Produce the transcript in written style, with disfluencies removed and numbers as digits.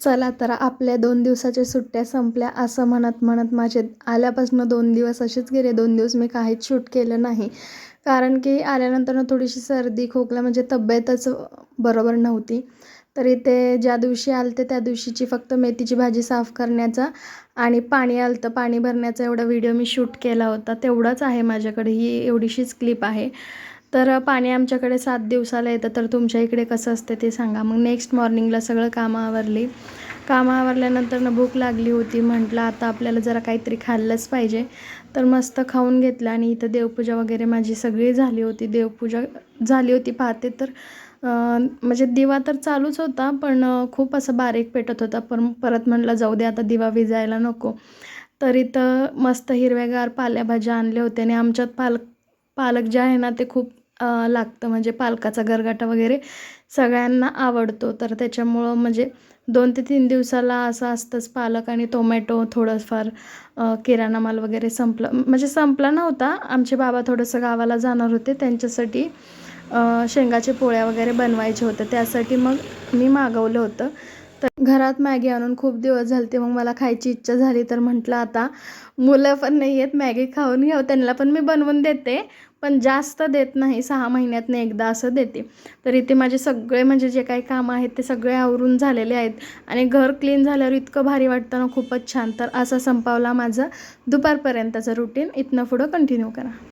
चला तर आपल्या 2 दिवसाच्या सुट्ट्या संपल्या असं म्हणत माझे आल्यापासून 2 दिवस असेच गेले. 2 दिवस मी काहीच शूट केलं नाही. कारण की आल्यानंतर थोडीशी सर्दी, खोकला म्हणजे तब्येतच बरोबर नव्हती. तरी ते ज्या दिवशी आले त्या दिवशीची फक्त मेथीची भाजी साफ करण्याचा आणि पाणी आलं होतं, पाणी भरण्याचा एवढा व्हिडिओ मी शूट केला होता. तेवढंच आहे माझ्याकडे. ही एवढीशीच क्लिप आहे. तर पाणी आमच्याकडे 7 दिवसाला येतं. तर तुमच्या इकडे कसं असते ते सांगा. मग नेक्स्ट मॉर्निंगला सगळं कामं आवरली. कामं आवरल्यानंतर भूक लागली होती. म्हटलं आता आपल्याला जरा काहीतरी खाल्लंच पाहिजे. तर मस्त खाऊन घेतलं आणि इथं देवपूजा वगैरे माझी सगळी झाली होती. देवपूजा झाली होती पाहते तर म्हणजे दिवा तर चालूच होता, पण खूप असं बारीक पेटत होता. पण परत म्हटलं जाऊ दे आता दिवा विझायला नको. तर इथं मस्त हिरव्यागार पालेभाज्या आणल्या होत्या आणि आमच्यात पालक जे आहे ना ते खूप लागतं. म्हणजे पालकाचा गरगाटा वगैरे सगळ्यांना आवडतो. तर त्याच्यामुळं म्हणजे 2 ते 3 दिवसाला असं असतंच पालक आणि टोमॅटो थोडंफार किराणा माल वगैरे म्हणजे संपला नव्हता. आमचे बाबा थोडंसं गावाला जाणार होते. त्यांच्यासाठी शेंगाच्या पोळ्या वगैरे बनवायचे होते. त्यासाठी मग मी मागवलं होतं. तर घरात मॅगी आणून खूप दिवस झाले मग मला खायची इच्छा झाली. तर म्हटलं आता मुलं पण नाही आहेत, मॅगी खाऊन घ्यावं. त्यांना पण मी बनवून देते, पण जास्त देत नाही. 6 महिन्यातनं एकदा असं देते. तर इथे माझे सगळे म्हणजे जे काही कामं आहेत ते सगळे आवरून झालेले आहेत आणि घर क्लीन झाल्यावर इतकं भारी वाटतं ना, खूपच छान. तर असा संपवला माझा दुपारपर्यंतचं रुटीन. इथनं पुढं कंटिन्यू करा.